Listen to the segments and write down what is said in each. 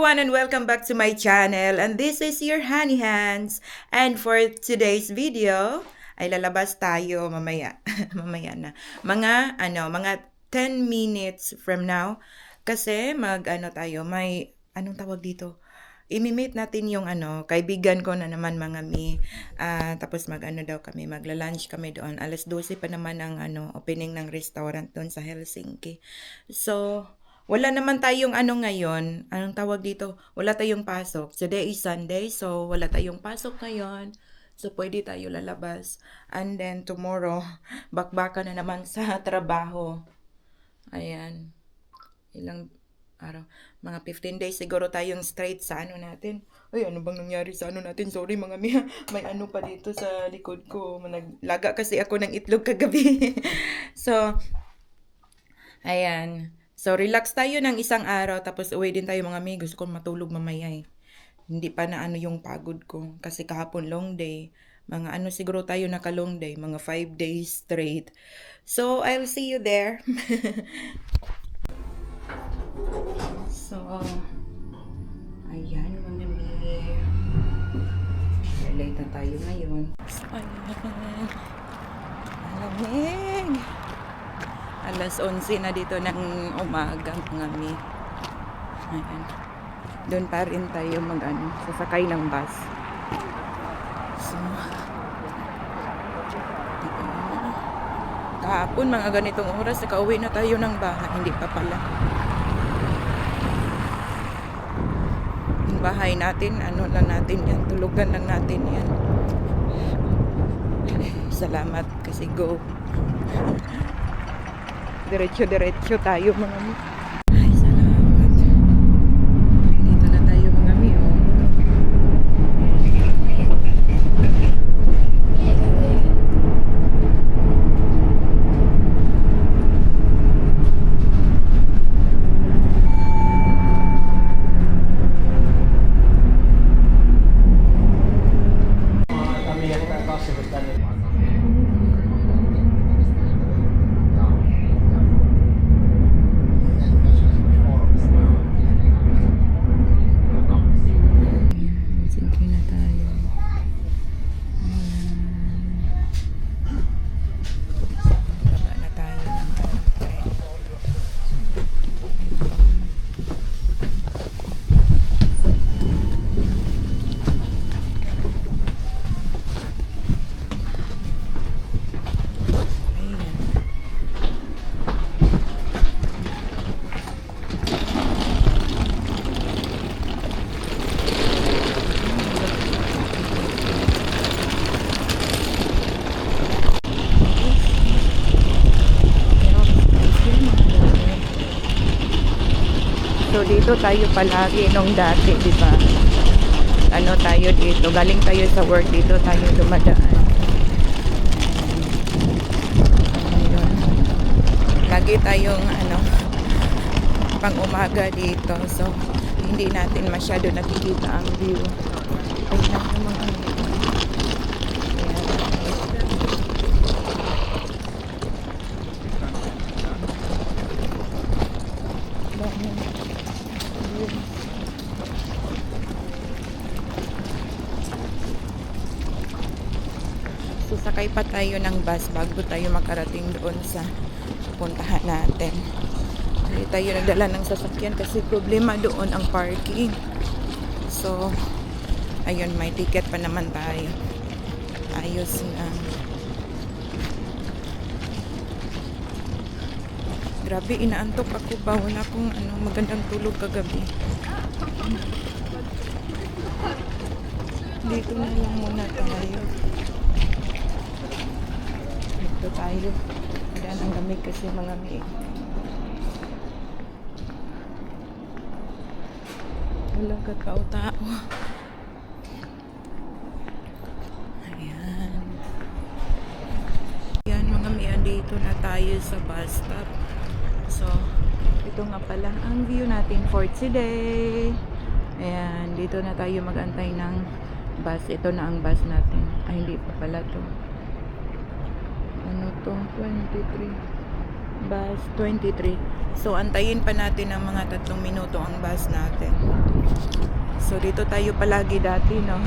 everyone and welcome back to my channel, and this is your Honey Hands. And for today's video ay lalabas tayo mamaya. Mamaya na. Mga 10 minutes from now kasi tayo, may anong tawag dito? Imi-meet natin yung kaibigan ko na naman mga mi. Tapos daw kami, magla-lunch kami doon. Alas 12 pa naman ang opening ng restaurant doon sa Helsinki. So, wala naman tayong ngayon, anong tawag dito? Wala tayong pasok. Today is Sunday, so wala tayong pasok ngayon. So, pwede tayo lalabas. And then, tomorrow, bakbaka na naman sa trabaho. Ayan. Ilang araw? Mga 15 days siguro tayong straight sa natin. Ay, ano bang nangyari sa natin? Sorry mga miya. May pa dito sa likod ko. Naglaga kasi ako ng itlog kagabi. So, ayan. So, relax tayo ng isang araw, tapos uwi din tayo mga mi. Gusto ko matulog mamaya eh. Hindi pa na yung pagod ko. Kasi kahapon long day. Mga siguro tayo naka long day. Mga 5 days straight. So, I'll see you there. So, ayan mga mi. Late na tayo ngayon. So, ayan. Malamig. Alas 11 na dito ng umaga mga mi. Ayan. Doon pa rin tayo sasakay ng bus. So, kahapon mga ganitong oras, nakauwi na tayo ng bahay. Hindi pa pala. Yung bahay natin, lang natin yan. Tulugan lang natin yan. Salamat kasi go. Diretso tayo mga mi. Ay, salamat. Dito na tayo mga mi, oh. So dito tayo palagi nung dati, di ba? Tayo dito, galing tayo sa work dito, tayo dumadaan. Ayun. Lagi tayong pang umaga dito. So hindi natin masyado nakikita ang view. Ayun lang yung mga sakay pa tayo ng bus bago tayo makarating doon sa puntahan natin. Hindi tayo nagdala ng sasakyan kasi problema doon ang parking. So, ayun, may ticket pa naman tayo. Ayos na. Grabe, inaantok ako ba? Wala akong magandang tulog kagabi. Dito na lang muna tayo. Dito tayo. Ayan ang lamig kasi mga mi. Wala kakao-tao. Ayan. Ayan mga mi, dito na tayo sa bus stop. So, ito nga pala ang view natin for today. Ayan, dito na tayo mag-antay ng bus. Ito na ang bus natin. Ay, hindi pa pala to. Ano to? 23. Bus 23. So, antayin pa natin ng mga 3 minuto ang bus natin. So, dito tayo palagi dati, no?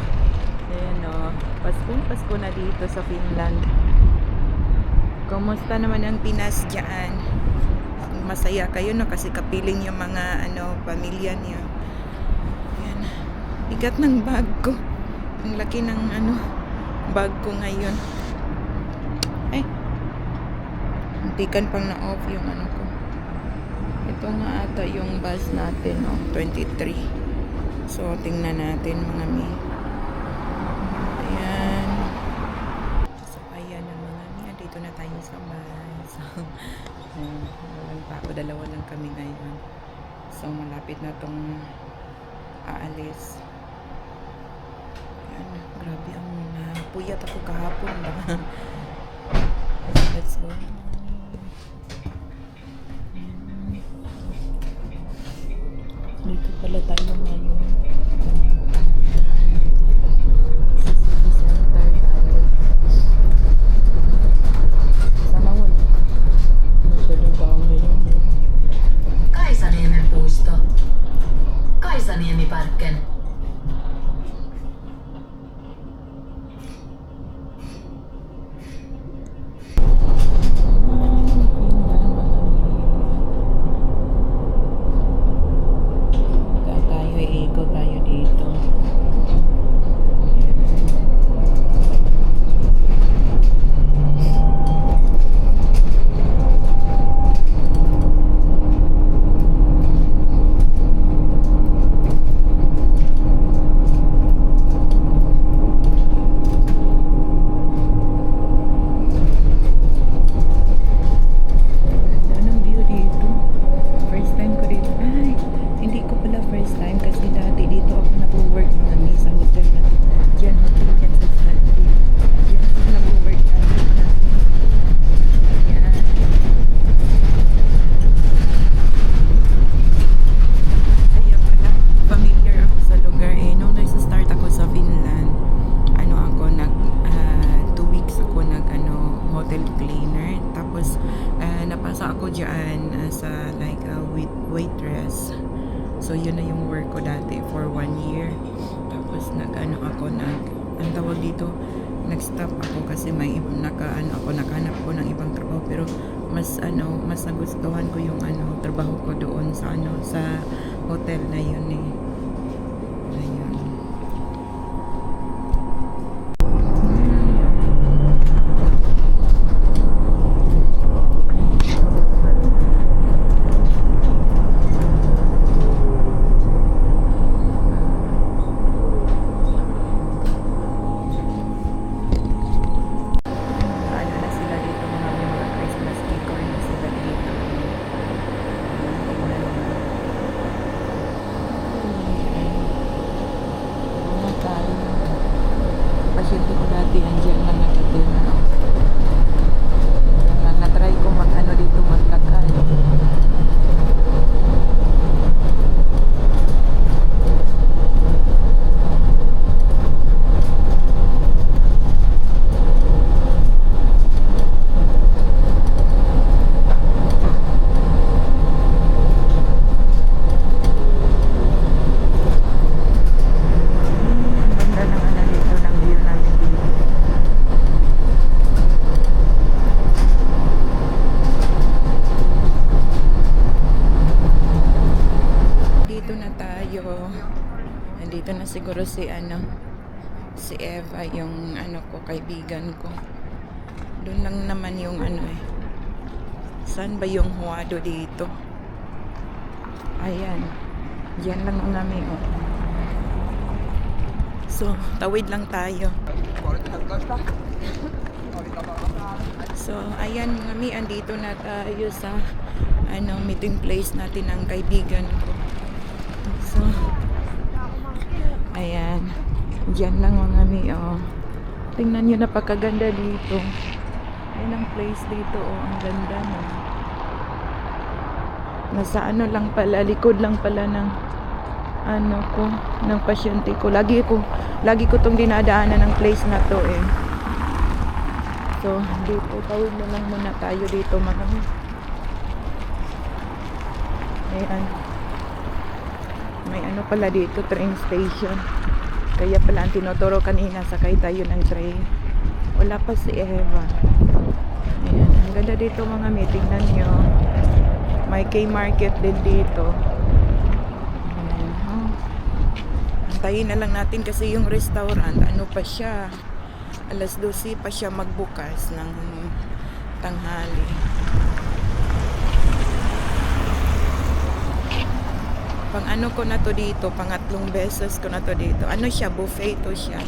Ayan, no? Pasko na dito sa Finland. Kumusta naman ang Pinas dyan? Masaya kayo, no? Kasi kapiling yung mga, pamilya niyo. Ayan. Bigat ng bag ko. Ang laki ng, bag ko ngayon. Ay. Antikan pang na-off yung ko. Ito nga ata yung bus natin, no? 23. So, tingnan natin mga mi. Ayan. So, ayan na mga mi. Dito na tayo sa bus. Walang pa ako. Dalawa lang kami ngayon. So, malapit na tong aalis. Ayan. Grabe ang puyat ako kahapon ba? Let's go. Dito pala tayo ngayon. City Center tayo. Sana wala. Masyadong tao ngayon. Kaisaniemen puisto. Kaisaniemi-parken. Ikot tayo dito. Waitress. So yun na yung work ko dati for 1 year. Tapos ang tawag dito, nag-stop ako kasi may nakahanap ko ng ibang trabaho, pero mas nagustuhan ko yung trabaho ko doon sa sa hotel na yun eh. Ayun. Pasyente ko dati, andyan lang nakatira. Na-try ko dito maglakad. Nandito na siguro si Eva, yung ko, kaibigan ko. Doon lang naman yung saan ba yung Huado dito? Ayan. Diyan lang ang namin, oh. So, tawid lang tayo. So, ayan kami, andito na tayo sa meeting place natin ng kaibigan ko. So, ayan. Diyan lang mga mi, oh. Tingnan nyo, napakaganda dito. Ayan ang place dito, oh. Ang ganda, no. Nasa lang pala, likod lang pala ng ng pasyente ko. Lagi ko tong dinadaanan ng place na to, eh. So, dito, tawid na lang muna tayo dito, mga mi. Ayan. May ano pala dito, train station. Kaya pala ang tinuturo kanina, sakay tayo ng train. Wala pa si Eva. Ayan, ang ganda dito mga may, tingnan nyo. May K-Market din dito. Ayan, oh. Antayin na lang natin kasi yung restaurant, ano pa siya, alas 12 pa siya magbukas ng tanghali. Pang ano ko na to dito, pangatlong beses ko na to dito. Ano siya, buffet to siya.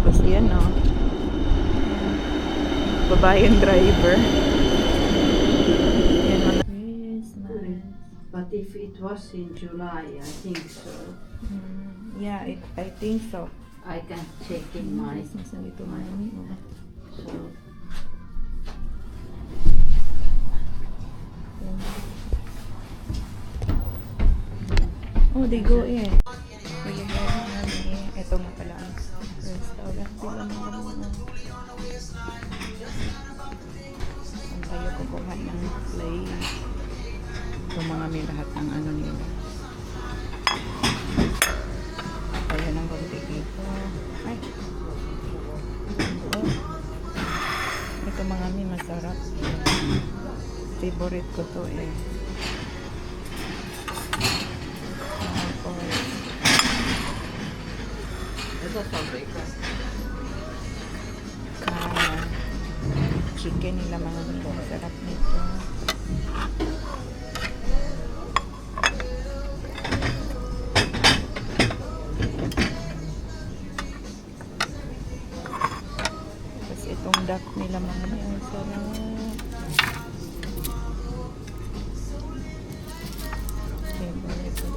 Tapos yan o. Babae yung driver. Yan mga Christmas. But if it was in July, I think so. Yeah, I think so. I can check in my. Christmas na dito, mami. So, Oh, they go in. Kaya namin, ito nga pala ang restaurant. Sila mga saan tayo kukuha ng plate. Ito mga may lahat ng ano nila. Tayo ng konti dito. Ay! Oh. Ito mga may masarap. Favorite ko to eh. Chicken nila mga nila. Sarap nito. Tapos itong duck nila mga nila. Ang sarap. Favorite ko.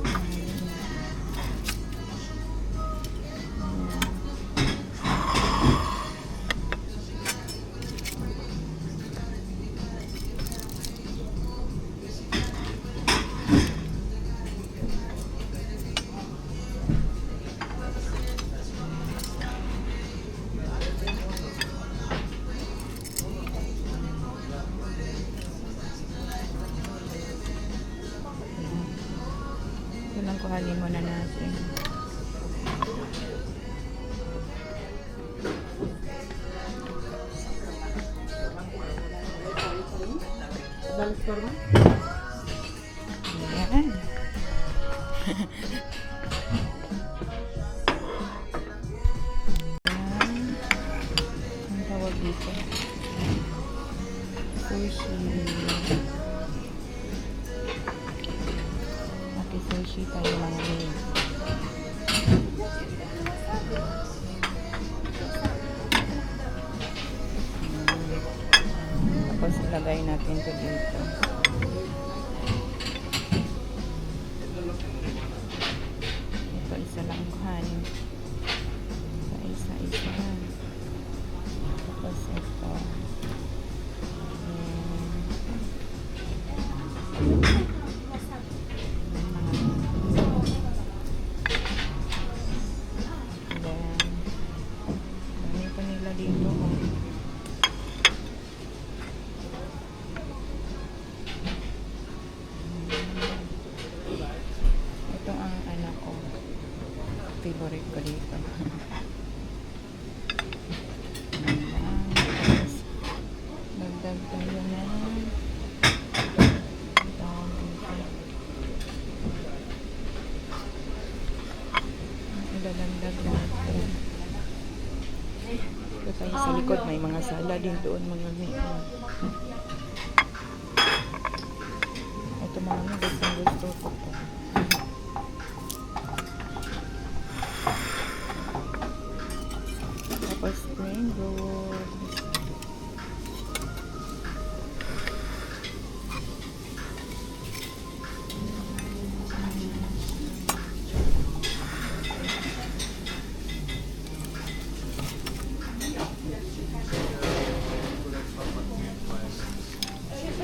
Unang kuhanin muna natin. Ayan. Ang tawag dito. Sushi. Sushi tayo mga main. Tapos ilagay natin ito dito. Ito isa lang kuhanin. Isa. Tapos ito. Dito ito ang anak ko, favorite ko dito. Dagdag tayo na dadagdag natin. Ito tayo sa likod, may mga sala din doon mga miyan. Ito mga miyan, gusto ko to. Tapos spring rolls.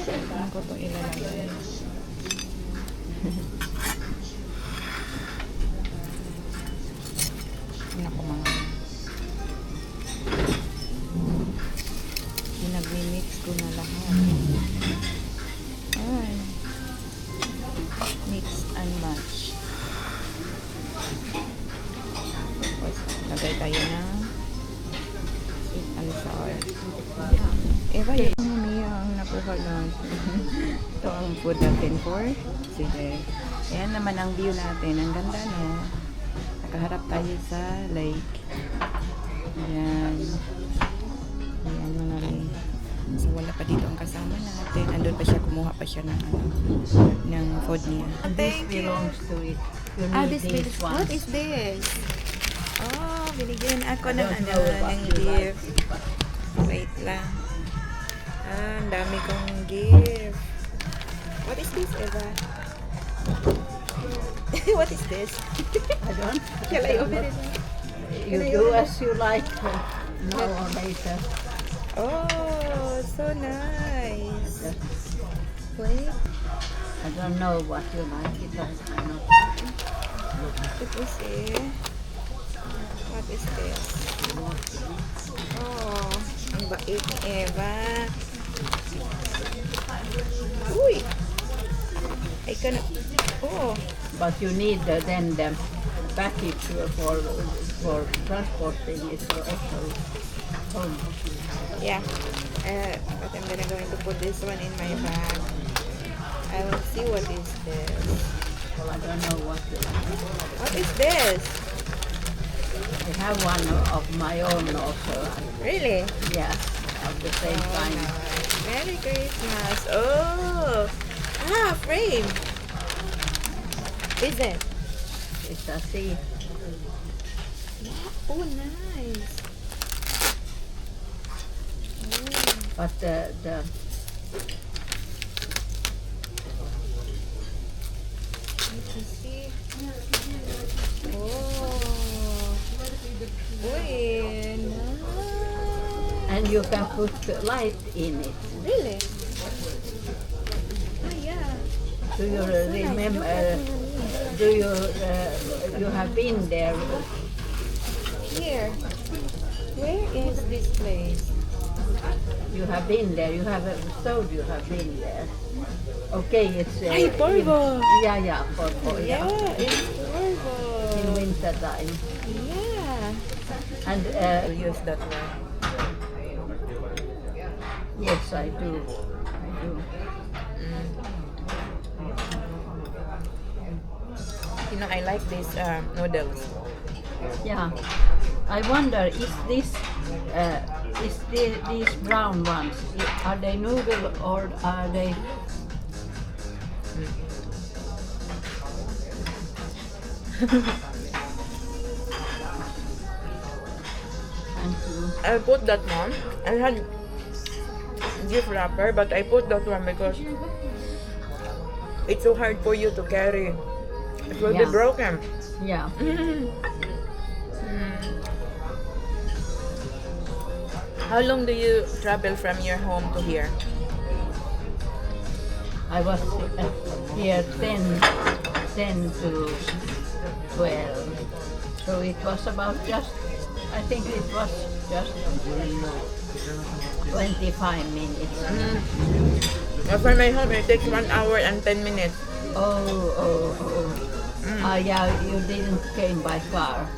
Saan ko ito ilalagay? Naku mga pinag-mix ko na lahat. Ay Order tayo ng sweet and sour. Eva, yung mami ang nakuha lang. Ito ang food natin for today. Ayan naman ang view natin. Ang ganda, no? Nakaharap tayo sa lake. Ayan. Ayan mga may. So wala pa dito ang kasama natin. Andun pa siya, kumuha pa siya ng, ng food niya. This belongs to it. You need this one. What is this? Oh, binigyan ako ng don't know what ng you like. gift. Wait lang. Ah, ang dami kong gift. What is this, Eva? What is this? I don't. Shall I open it? You do as you like. Now or later. Oh, so nice. Wait, I don't know what you like. It doesn't know. let me see. What is this? Oh, ang bait ni Eva. Uy! I cannot. Oh, But you need then the package for transporting it also home. yeah. But I'm going to put this one in my bag. I will see what is this. Well, I don't know what you like. What is this? I have one of my own also. Really? Yeah, of the same kind. Merry Christmas. Oh, frame. Is it? It's a seed. Oh, nice. But the Let me see. Oh. Uy, nice. and you can put light in it. Really? Oh, yeah. Do you So nice. remember? Look at me. Do you you have been there? Here. Where is this place? You have been there. You have told you have been there. Okay, it's Ay, Porvo. yeah, Porvo. Yeah, it's In Porvo. winter time, Yeah. and Use that one. yes, I do. You know, I like these noodles. Yeah, I wonder these brown ones, are they noodle or are they? Thank you. I put that one. I had gift wrapper, but I put that one because it's so hard for you to carry. It will be Yeah. broken. Yeah. How long do you travel from your home to here? I was here 10 to 12. So it was about I think it was just 25 minutes. From my home, it takes 1 hour and 10 minutes. Oh. Yeah, you didn't came by car.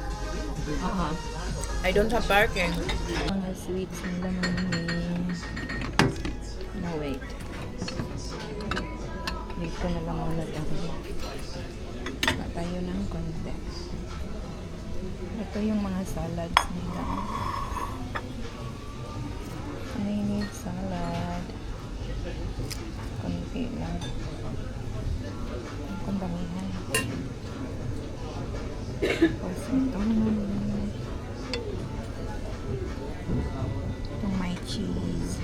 I don't have parking. Mga sweets nila mami. No, wait. Dito na lang muna tayo. Tayo ng konti. Ito yung mga salads nila. I need salad. Konti lang. Ang damihan. Tapos ito itong may cheese.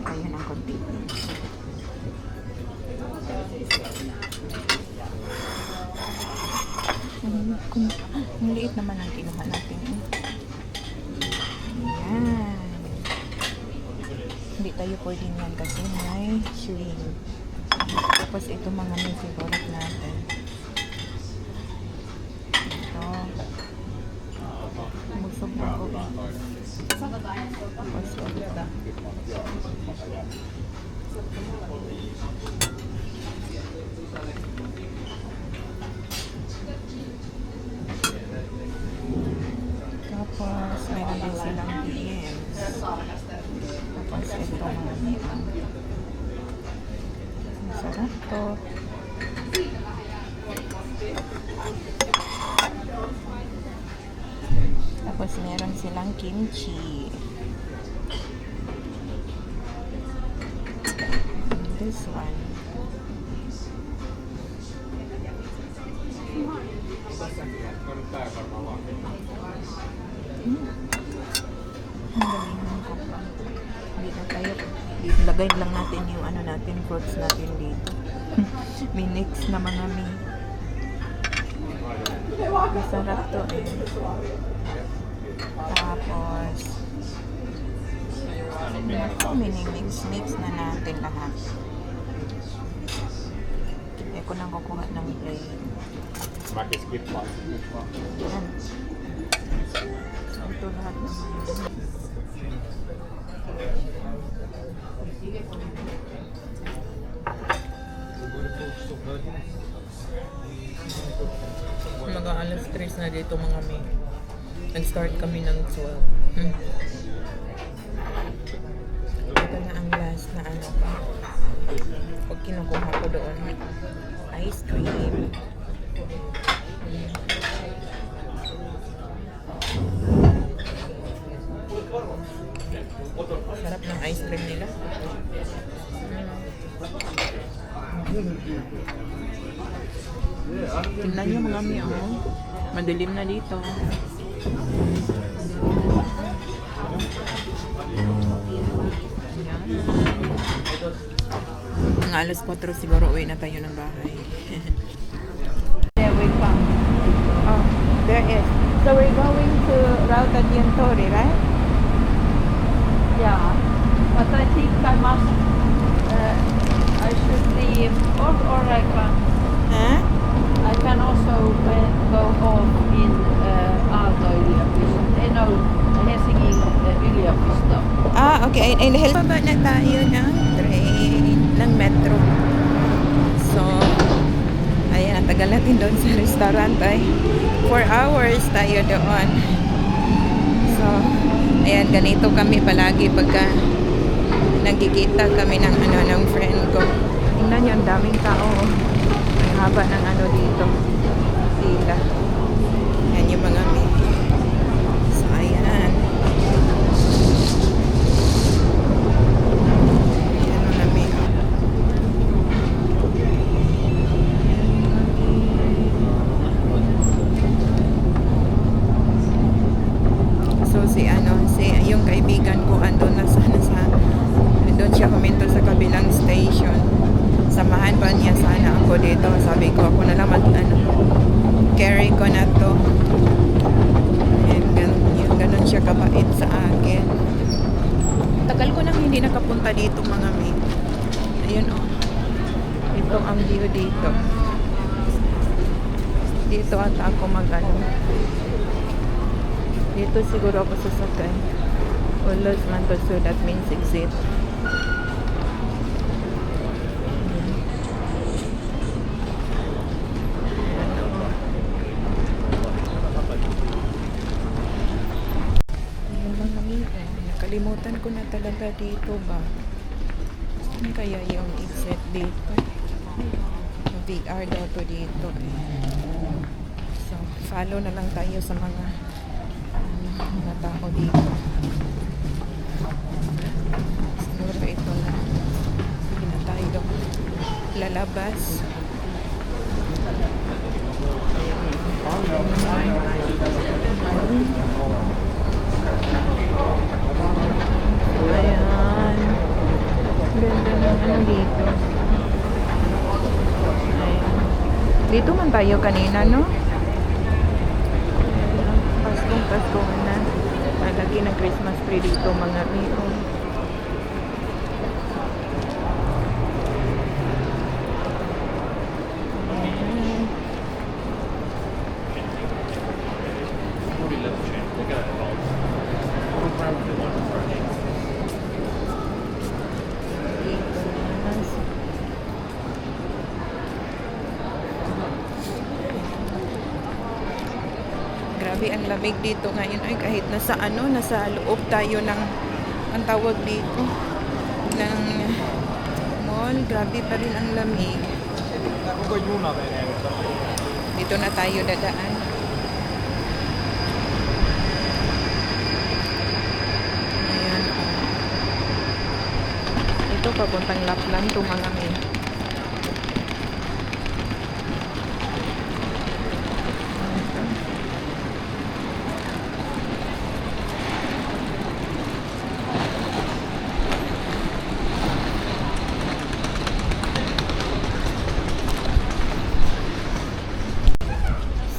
Kaya ng konti. Ang liit naman ang kinuha natin. Ayan. Hindi tayo pwede niyan kasi may shrimp. Tapos ito mga may favorite natin. Ito. Busog na ko. Tapos ito. Tapos meron silang kimchi. This one. Ang galingan ko pa. Hindi na tayo. Lagay lang natin yung ano natin, fruits natin dito. Minix na mga masarap to eh. Tapos mix na natin lahat. Eh ko nang kukuha ng plate. Yan. Ito lahat naman. Mga alas 3 na dito mga may. Nag-start kami ng 12. Ito na ang last na ano pa. Pag kinukuha ko doon, ice cream. Sarap ng ice cream nila. Tingnan nyo mga mi, oh. Madilim na dito. Yan. Mga alas 4 siguro uwi na tayo ng bahay. There we come. Oh, there is. So we're going to Ruta Tientori, right? Yeah, but I think I must. I should leave, or I can. Huh? I can also go home in Aalto yliopisto. Helsingin yliopisto. Ah, okay. Ay, dahil baba na tayo ng train, ng metro. So, ayan, tagal natin doon sa restaurant ay 4 hours tayo doon. So, ayan, ganito kami palagi pagka nagkikita kami ng ng friend ko. Tingnan niyo, ang daming tao. Ang haba ng dito. Pila. Yan yung mga may. So, ayan. Ayan mga may. So, yung kaibigan ko andun na doon siya huminto sa kabilang station. Samahan pa niya sana ako dito. Sabi ko, ako na lang carry ko na to. And ganun siya kabait sa akin. Tagal ko nang hindi nakapunta dito mga may. Ayun oh. Ito ang view dito. Dito ata ako dito siguro ako sasakay. Ulos man to, so that means exit. Nakalimutan ko na talaga dito ba. Saan kaya yung exit dito? VR daw to dito eh. So, follow na lang tayo sa mga tao dito. Siguro ito na. Hindi na tayo lalabas. Ayan. Ganda ng dito. Ayan. Dito man tayo kanina, no? Paskong na. Nalagi ng Christmas tree dito, mga amigo. Grabe ang lamig dito ngayon ay kahit nasa loob tayo ng ang tawag dito ng mall, grabe pa rin ang lamig. Dito na tayo dadaan. papuntang Lapland to mga mi.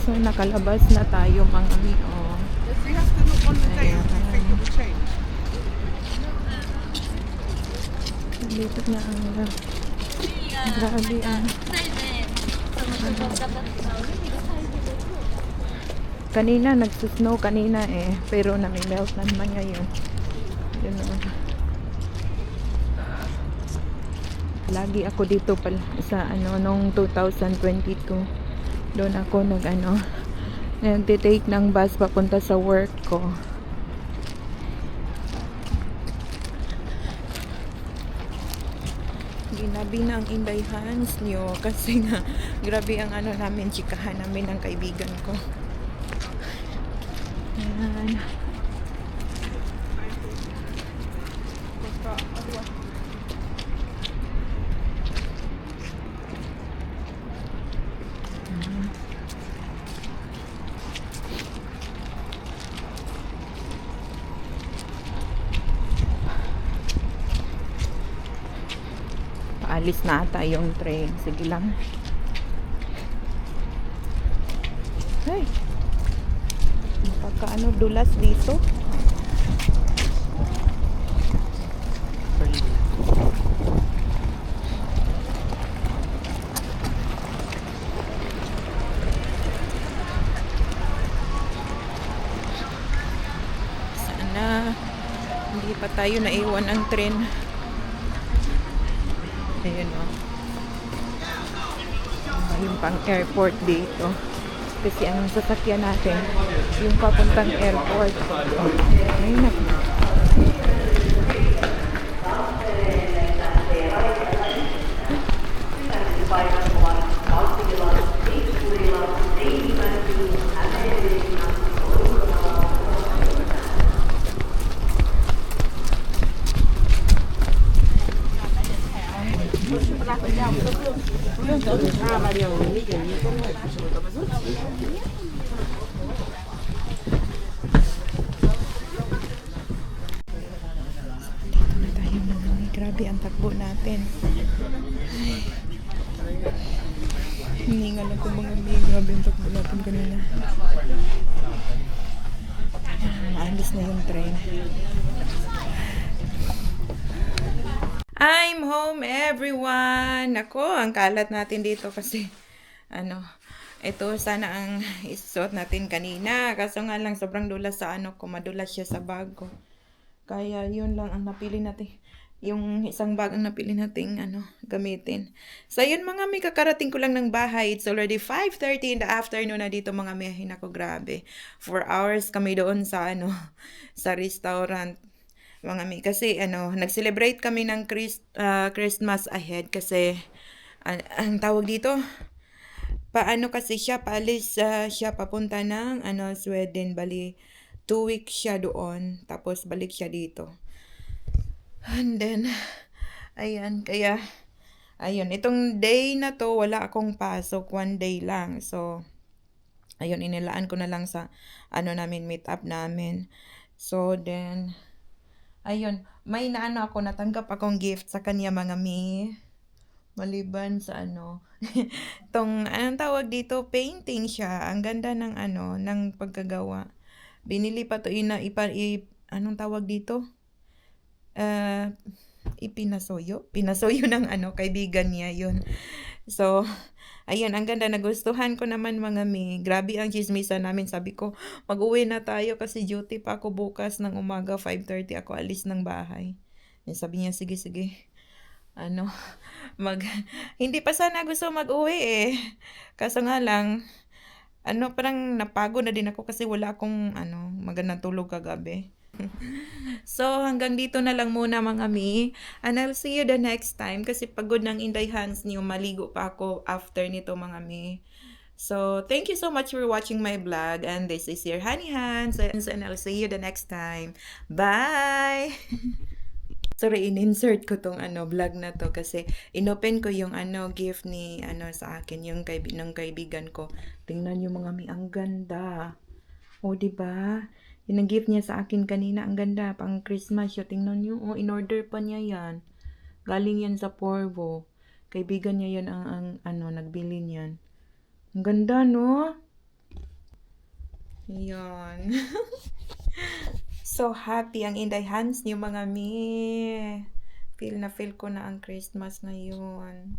So, nakalabas na tayo mga mi. Oh. We have to look on the day if we think it will change. Dito na ang grabe ang kanina nagsusnow kanina pero nami-melt naman ngayon. Yun o. Lagi ako dito pala sa nung 2022. Doon ako nagte-take ng bus papunta sa work ko. Ginabi na ang Inday Hans nyo kasi nga grabe ang namin, chikahan namin ng kaibigan ko. Ayan. Paalis na ata yung train. Sige lang. Hey. Dulas dito. Sana hindi pa tayo naiwan ang train. Ayan o. Yung pang airport dito. Kasi ang sasakyan natin, yung papuntang airport. Ayun na. Grabe ang takbo natin. Ay. Hiningal ako mga may. Grabe ang takbo natin kanina. Maalis na yung train. I'm home everyone! Ako, ang kalat natin dito kasi ito sana ang isuot natin kanina. Kaso nga lang sobrang dulas sa madulas siya sa bag ko. Kaya yun lang ang napili natin. Yung isang bag ang napili nating gamitin. So yun mga may, kakarating ko lang ng bahay. It's already 5:30 in the afternoon na dito mga may. Nako, grabe. 4 hours kami doon sa sa restaurant. Mga may, kasi nag-celebrate kami ng Christmas ahead kasi ang tawag dito, paano kasi siya paalis siya papunta ng Sweden, bali 2 weeks siya doon tapos balik siya dito. And then, ayan, kaya, ayun, itong day na to, wala akong pasok, 1 day lang. So, ayun, inilaan ko na lang sa, namin, meet up namin. So, then, ayun, may ako, natanggap akong gift sa kanya mga mi. Maliban sa tong, anong tawag dito, painting siya. Ang ganda ng ng pagkagawa. Binili pa to, anong tawag dito? Pinasoyo ng kaibigan niya yun. So ayun, ang ganda, nagustuhan ko naman mga mi. Grabe ang chismisan namin, sabi ko mag-uwi na tayo kasi duty pa ako bukas ng umaga, 5:30 ako alis ng bahay. Sabi niya sige hindi pa sana gusto mag-uwi kaso nga lang parang napagod na din ako kasi wala akong magandang tulog kagabi. So, hanggang dito na lang muna mga mi. And I'll see you the next time kasi pagod ng Inday Hans niyo. Maligo pa ako after nito mga mi. So, thank you so much for watching my vlog. And this is your Honey Hans. And I'll see you the next time. Bye! Sorry, in-insert ko tong vlog na to kasi inopen ko yung gift ni sa akin yung ng kaibigan ko. Tingnan niyo mga mi, ang ganda. O, di ba? Yun ang gift niya sa akin kanina, ang ganda, pang Christmas siya. Tingnan niyo, oh, in-order pa niya yan. Galing yan sa Porvo. Kaibigan niya yan ang nagbili niyan. Ang ganda, no? Yan. So happy ang Inday Hands niyo mga mi. Feel na feel ko na ang Christmas ngayon.